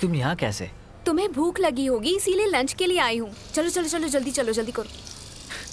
तुम यहाँ कैसे? तुम्हें भूख लगी होगी इसीलिए लंच के लिए आई हूँ। चलो चलो चलो जल्दी चलो, जल्दी करो।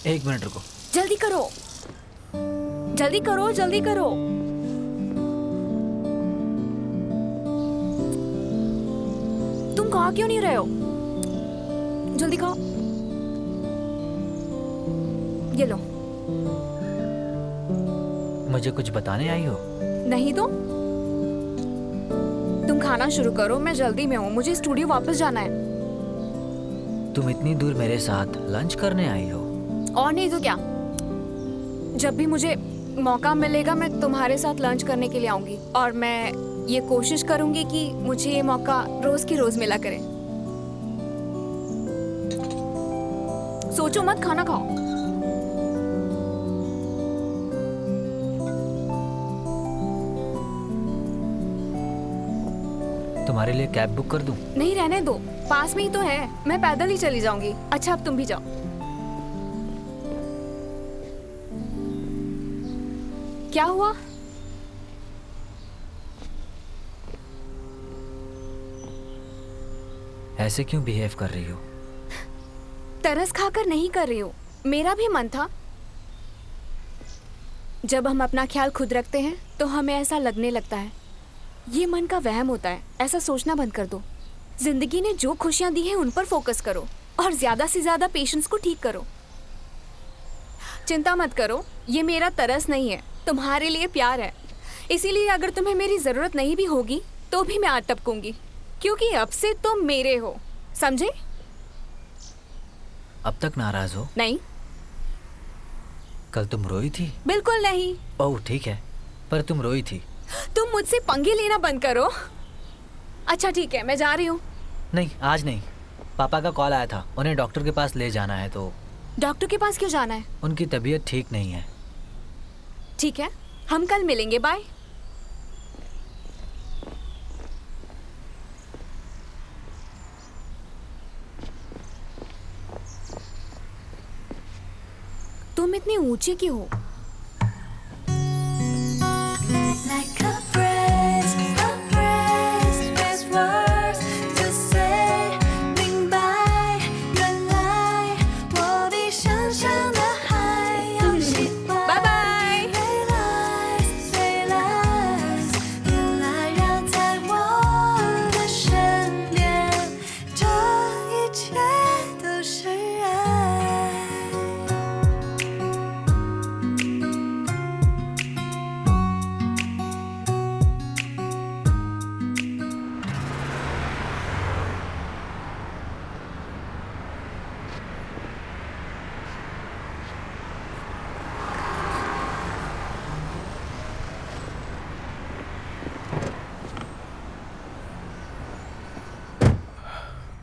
1 मिनट रुको। जल्दी करो, जल्दी करो, जल्दी करो। तुम खा क्यों नहीं रहे हो? जल्दी खाओ। ये लो। मुझे कुछ बताने आई हो? नहीं तो तुम खाना शुरू करो, मैं जल्दी में हूँ, मुझे स्टूडियो वापस जाना है। तुम इतनी दूर मेरे साथ लंच करने आई हो? और नहीं तो क्या, जब भी मुझे मौका मिलेगा मैं तुम्हारे साथ लंच करने के लिए आऊंगी और मैं ये कोशिश करूंगी कि मुझे ये मौका रोज की रोज मिला करे। सोचो मत, खाना खाओ। तुम्हारे लिए कैब बुक कर दूं? नहीं, रहने दो, पास में ही तो है, मैं पैदल ही चली जाऊंगी। अच्छा अब तुम भी जाओ। क्या हुआ? ऐसे क्यों बिहेव कर रही हो? तरस खाकर नहीं कर रही हूँ, मेरा भी मन था। जब हम अपना ख्याल खुद रखते हैं तो हमें ऐसा लगने लगता है। ये मन का वहम होता है, ऐसा सोचना बंद कर दो। जिंदगी ने जो खुशियां दी हैं उन पर फोकस करो और ज्यादा से ज्यादा पेशेंस को ठीक करो। चिंता मत करो, ये मेरा तरस नहीं है, तुम्हारे लिए प्यार है। इसीलिए अगर तुम्हें मेरी जरूरत नहीं भी होगी तो भी मैं आज टपकूंगी, क्योंकि अब से तुम मेरे हो, समझे? अब तक नाराज हो? नहीं। कल तुम रोई थी? बिल्कुल नहीं। ओह ठीक है, पर तुम रोई थी। तुम मुझसे पंगे लेना बंद करो। अच्छा ठीक है, मैं जा रही हूँ। नहीं आज नहीं, पापा का कॉल आया था, उन्हें डॉक्टर के पास ले जाना है। तो डॉक्टर के पास क्यों जाना है? उनकी तबीयत ठीक नहीं है। ठीक है, हम कल मिलेंगे, बाय। तुम इतनी ऊंची क्यों हो?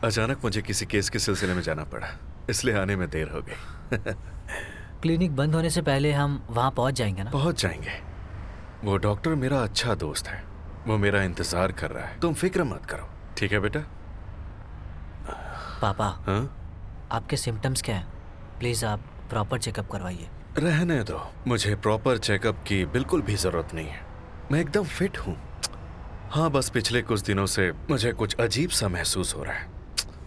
अचानक मुझे किसी केस के सिलसिले में जाना पड़ा, इसलिए आने में देर हो गई। क्लिनिक बंद होने से पहले हम वहाँ पहुँच जाएंगे ना? पहुंच जाएंगे। वो डॉक्टर मेरा अच्छा दोस्त है, वो मेरा इंतजार कर रहा है, तुम फिक्र मत करो, ठीक है बेटा? पापा, हाँ? आपके सिम्टम्स क्या हैं? प्लीज़ आप प्रॉपर चेकअप करवाइए। रहने दो, मुझे प्रॉपर चेकअप की बिल्कुल भी जरूरत नहीं है, मैं एकदम फिट हूँ। हाँ बस पिछले कुछ दिनों से मुझे कुछ अजीब सा महसूस हो रहा है।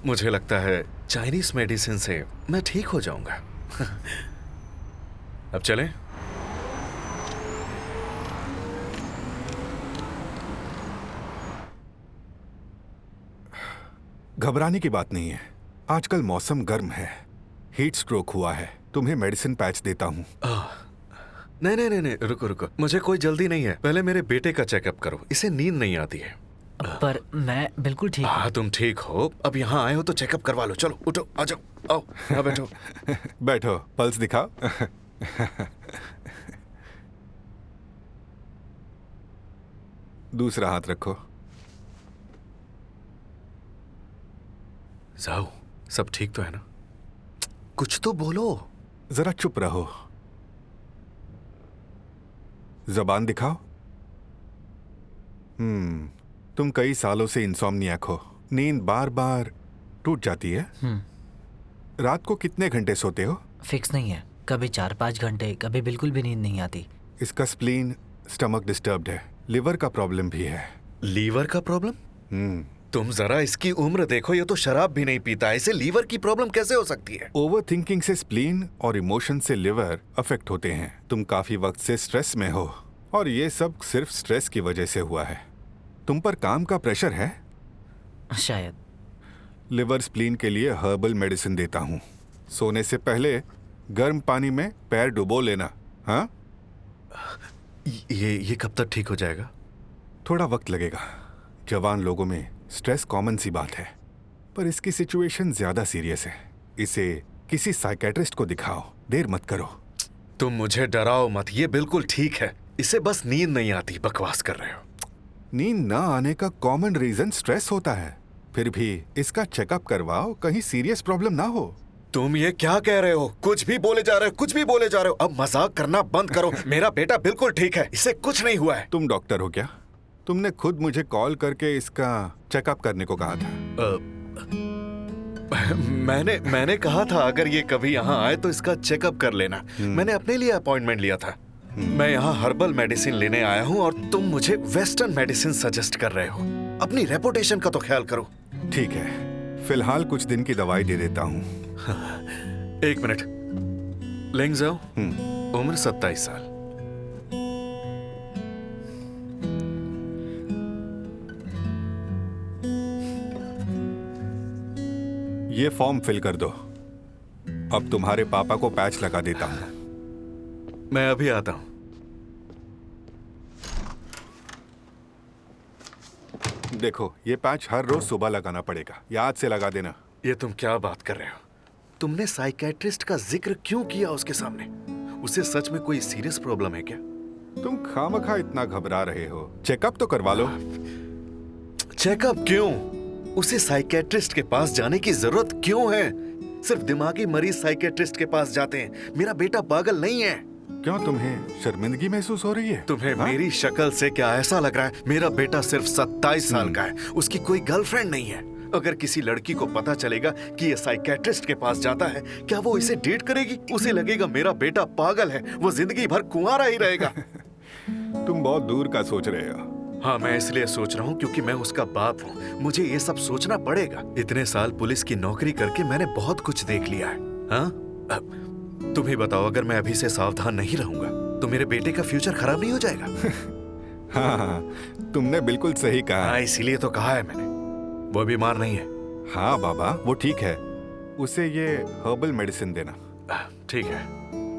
मुझे लगता है चाइनीज मेडिसिन से मैं ठीक हो जाऊंगा। अब चलें? घबराने की बात नहीं है, आजकल मौसम गर्म है, हीट स्ट्रोक हुआ है। तुम्हें मेडिसिन पैच देता हूँ। नहीं नहीं नहीं नहीं, रुको रुको, मुझे कोई जल्दी नहीं है, पहले मेरे बेटे का चेकअप करो, इसे नींद नहीं आती है। पर मैं बिल्कुल ठीक हूँ। हाँ तुम ठीक हो, अब यहाँ आए हो तो चेकअप करवा लो। चलो उठो, आ जाओ, आओ यहाँ बैठो। बैठो, पल्स दिखाओ। दूसरा हाथ रखो। जाओ, सब ठीक तो है ना? कुछ तो बोलो। जरा चुप रहो। जबान दिखाओ। तुम कई सालों से इंसोम्नियाक हो, नींद बार बार टूट जाती है। रात को कितने घंटे सोते हो? फिक्स नहीं है, कभी 4-5 घंटे, कभी बिल्कुल भी नींद नहीं आती। इसका स्प्लीन, स्टमक डिस्टर्ब्ड है, लिवर का प्रॉब्लम भी है। लीवर का प्रॉब्लम? तुम जरा इसकी उम्र देखो, ये तो शराब भी नहीं पीता है, इसे लीवर की प्रॉब्लम कैसे हो सकती है? ओवर थिंकिंग से स्प्लीन और इमोशन से लिवर अफेक्ट होते हैं। तुम काफी वक्त से स्ट्रेस में हो और ये सब सिर्फ स्ट्रेस की वजह से हुआ है। तुम पर काम का प्रेशर है। शायद। लिवर स्प्लीन के लिए हर्बल मेडिसिन देता हूँ। सोने से पहले गर्म पानी में पैर डुबो लेना। हाँ, ये कब तक ठीक हो जाएगा? थोड़ा वक्त लगेगा। जवान लोगों में स्ट्रेस कॉमन सी बात है, पर इसकी सिचुएशन ज्यादा सीरियस है। इसे किसी साइकेट्रिस्ट को दिखाओ, देर मत करो। तुम मुझे डराओ मत, ये बिल्कुल ठीक है। इसे बस नींद नहीं आती, बकवास कर रहे हो। नींद ना आने का कॉमन रीजन स्ट्रेस होता है। फिर भी इसका चेकअप करवाओ, कहीं सीरियस प्रॉब्लम ना हो। तुम ये क्या कह रहे हो? कुछ भी बोले जा रहे हो, कुछ भी बोले जा रहे हो। अब मजाक करना बंद करो। मेरा बेटा बिल्कुल ठीक है, इसे कुछ नहीं हुआ है। तुम डॉक्टर हो क्या? तुमने खुद मुझे कॉल करके इसका चेकअप करने को कहा था। मैंने कहा था अगर ये कभी यहाँ आए तो इसका चेकअप कर लेना। मैंने अपने लिए अपॉइंटमेंट लिया था। मैं यहाँ हर्बल मेडिसिन लेने आया हूँ और तुम मुझे वेस्टर्न मेडिसिन सजेस्ट कर रहे हो। अपनी रेपुटेशन का तो ख्याल करो। ठीक है, फिलहाल कुछ दिन की दवाई दे देता हूँ। एक मिनट। लेंगजाओ, उम्र 27 साल। ये फॉर्म फिल कर दो। अब तुम्हारे पापा को पैच लगा देता हूँ। मैं अभी आता हूँ। देखो, ये पैच हर रोज सुबह लगाना पड़ेगा, याद से लगा देना। ये तुम क्या बात कर रहे हो? तुमने साइकेट्रिस्ट का जिक्र क्यों किया उसके सामने? उसे सच में कोई सीरियस प्रॉब्लम है क्या? तुम खामखा इतना घबरा रहे हो, चेकअप तो करवा लो। चेकअप क्यों? उसे साइकेट्रिस्ट के पास जाने की जरूरत क्यों है? सिर्फ दिमागी मरीज साइकेट्रिस्ट के पास जाते हैं। मेरा बेटा पागल नहीं है। क्यों, तुम्हें शर्मिंदगी महसूस हो रही है? तुम्हें हाँ? मेरी शक्ल से क्या ऐसा लग रहा है? मेरा बेटा सिर्फ 27 साल का है, उसकी कोई गर्लफ्रेंड नहीं है। अगर किसी लड़की को पता चलेगा कि ये साइकेट्रिस्ट के पास जाता है, क्या वो इसे डेट करेगी? उसे लगेगा मेरा बेटा पागल है, वो जिंदगी भर कुंवारा ही रहेगा। तुम बहुत दूर का सोच रहे हो। हाँ, मैं इसलिए सोच रहा हूँ क्योंकि मैं उसका बाप हूँ। मुझे ये सब सोचना पड़ेगा। इतने साल पुलिस की नौकरी करके मैंने बहुत कुछ देख लिया है। हाँ, तुम ही बताओ, अगर मैं अभी से सावधान नहीं रहूंगा तो मेरे बेटे का फ्यूचर खराब नहीं हो जाएगा? हाँ, तुमने बिल्कुल सही कहा। हाँ, इसीलिए तो कहा है मैंने। वो बीमार नहीं है। हाँ बाबा, वो ठीक है। उसे ये हर्बल मेडिसिन देना। ठीक है,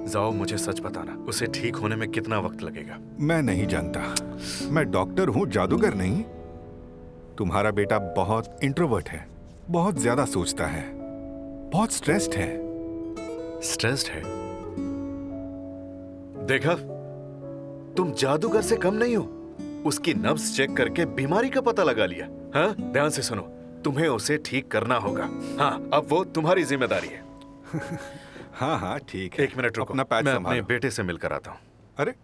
जाओ, मुझे सच बताना, उसे ठीक होने में कितना वक्त लगेगा? मैं नहीं जानता, मैं डॉक्टर हूँ, जादूगर नहीं। तुम्हारा बेटा बहुत इंट्रोवर्ट है, बहुत ज्यादा सोचता है, बहुत स्ट्रेस्ड है। स्ट्रेस्ड है? देखा, तुम जादूगर से कम नहीं हो। उसकी नब्ज चेक करके बीमारी का पता लगा लिया। हाँ, ध्यान से सुनो, तुम्हें उसे ठीक करना होगा। हाँ, अब वो तुम्हारी जिम्मेदारी है। हाँ हाँ ठीक है। एक मिनट रुको, अपना पैच मैं अपने संभालो। बेटे से मिलकर आता हूँ। अरे,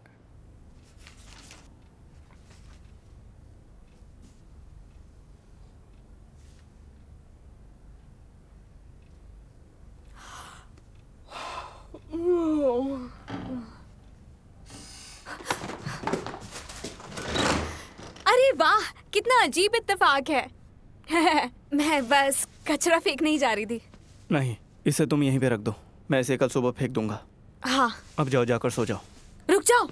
अरे वाह, कितना अजीब इत्तेफाक है। मैं बस कचरा फेंकने ही जा रही थी। नहीं, इसे तुम यहीं पे रख दो, मैं इसे कल सुबह फेंक दूंगा। हाँ, अब जाओ, जाकर सो जाओ। रुक जाओ।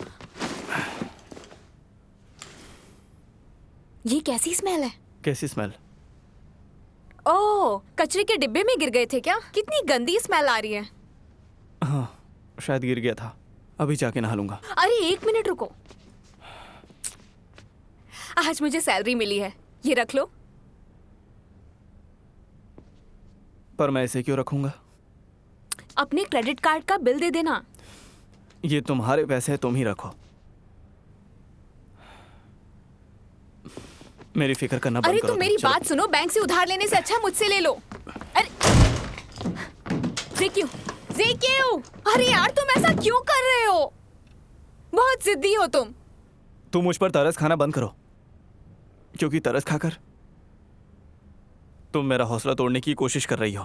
ये कैसी स्मेल है? कैसी स्मेल? ओह, कचरे के डिब्बे में गिर गए थे क्या? कितनी गंदी स्मेल आ रही है। हाँ, शायद गिर गया था, अभी जाके नहा लूंगा। अरे एक मिनट रुको, आज मुझे सैलरी मिली है, ये रख लो। पर मैं इसे क्यों रखूंगा? अपने क्रेडिट कार्ड का बिल दे देना। ये तुम्हारे पैसे हैं, तुम ही रखो। मेरी फिक्र करना बंद अरे करो। तुम मेरी चलो। बात सुनो, बैंक से उधार लेने से अच्छा मुझसे ले लो। अरे जेक्यू, जेक्यू, अरे यार तुम ऐसा क्यों कर रहे हो? बहुत जिद्दी हो तुम। तुम मुझ पर तरस खाना बंद करो, क्योंकि तरस खाकर तुम मेरा हौसला तोड़ने की कोशिश कर रही हो।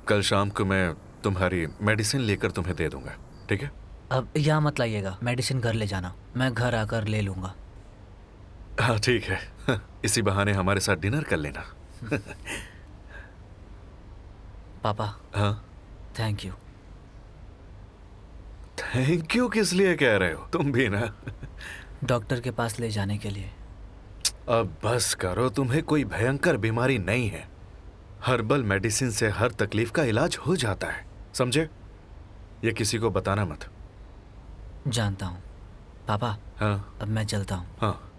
कल शाम को मैं तुम्हारी मेडिसिन लेकर तुम्हें दे दूंगा, ठीक है? अब यहाँ मत लाइएगा, मेडिसिन घर ले जाना, मैं घर आकर ले लूँगा। हाँ ठीक है। इसी बहाने हमारे साथ डिनर कर लेना। पापा हाँ, थैंक यू। थैंक यू किस लिए कह रहे हो? तुम भी ना। डॉक्टर के पास ले जाने के लिए। अब बस करो, तुम्हें कोई भयंकर बीमारी नहीं है। हर्बल मेडिसिन से हर तकलीफ का इलाज हो जाता है, समझे? ये किसी को बताना मत। जानता हूँ पापा। हाँ अब मैं चलता हूँ। हाँ,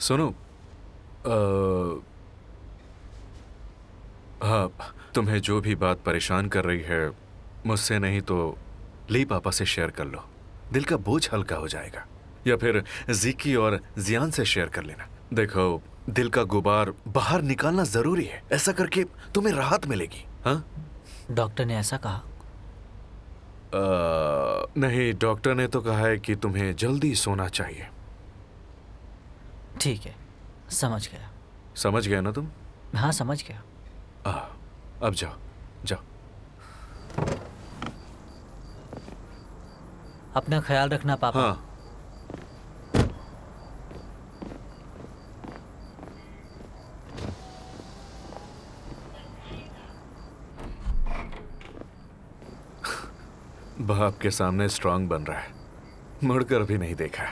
सुनो, हाँ, तुम्हें जो भी बात परेशान कर रही है मुझसे नहीं तो ली पापा से शेयर कर लो, दिल का बोझ हल्का हो जाएगा। या फिर जिकी और जियान से शेयर कर लेना। देखो, दिल का गुबार बाहर निकालना जरूरी है, ऐसा करके तुम्हें राहत मिलेगी। हाँ, डॉक्टर ने ऐसा कहा? नहीं, डॉक्टर ने तो कहा है कि तुम्हें जल्दी सोना चाहिए। ठीक है, समझ गया। समझ गया ना तुम? हाँ समझ गया। अब जाओ जाओ। अपना ख्याल रखना पापा। हाँ, बाप के सामने स्ट्रांग बन रहा है, मुड़कर भी नहीं देखा।